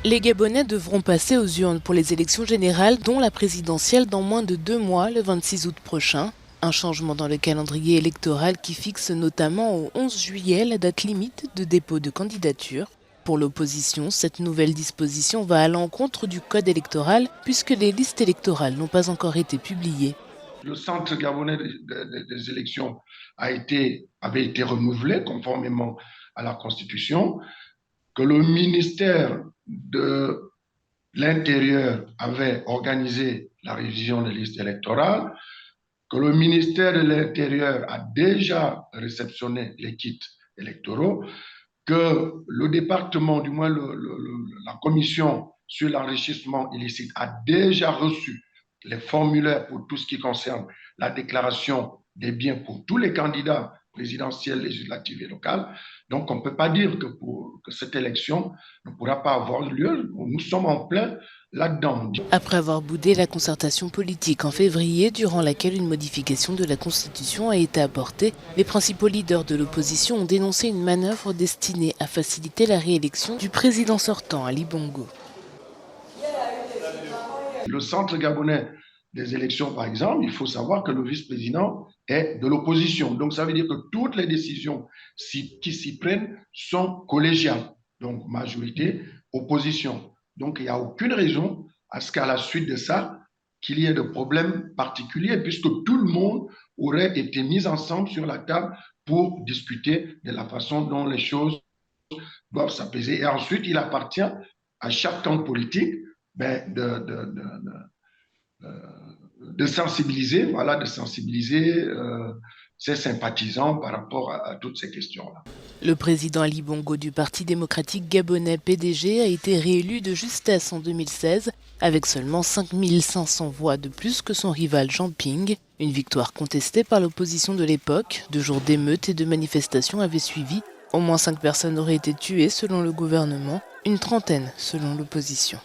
Les Gabonais devront passer aux urnes pour les élections générales, dont la présidentielle dans moins de 2 mois, le 26 août prochain. Un changement dans le calendrier électoral qui fixe notamment au 11 juillet la date limite de dépôt de candidature. Pour l'opposition, cette nouvelle disposition va à l'encontre du code électoral puisque les listes électorales n'ont pas encore été publiées. Le centre gabonais des élections avait été renouvelé conformément à la Constitution, que le ministère de l'Intérieur avait organisé la révision des listes électorales, que le ministère de l'Intérieur a déjà réceptionné les kits électoraux, que le département, du moins la commission sur l'enrichissement illicite, a déjà reçu les formulaires pour tout ce qui concerne la déclaration des biens pour tous les candidats présidentiels, législatifs et locaux. Donc, on ne peut pas dire que cette élection ne pourra pas avoir lieu. Nous sommes en plein là-dedans. Après avoir boudé la concertation politique en février, durant laquelle une modification de la Constitution a été apportée, les principaux leaders de l'opposition ont dénoncé une manœuvre destinée à faciliter la réélection du président sortant, Ali Bongo. Le centre gabonais des élections, par exemple, il faut savoir que le vice-président est de l'opposition. Donc, ça veut dire que toutes les décisions qui s'y prennent sont collégiales. Donc, majorité, opposition. Donc, il n'y a aucune raison à ce qu'à la suite de ça, qu'il y ait de problèmes particuliers, puisque tout le monde aurait été mis ensemble sur la table pour discuter de la façon dont les choses doivent s'apaiser. Et ensuite, il appartient à chaque camp politique de sensibiliser, ses sympathisants par rapport à toutes ces questions-là. Le président Ali Bongo du Parti démocratique gabonais PDG a été réélu de justesse en 2016 avec seulement 5 500 voix de plus que son rival Jean Ping. Une victoire contestée par l'opposition de l'époque. 2 jours d'émeutes et de manifestations avaient suivi. Au moins 5 personnes auraient été tuées selon le gouvernement, une trentaine selon l'opposition.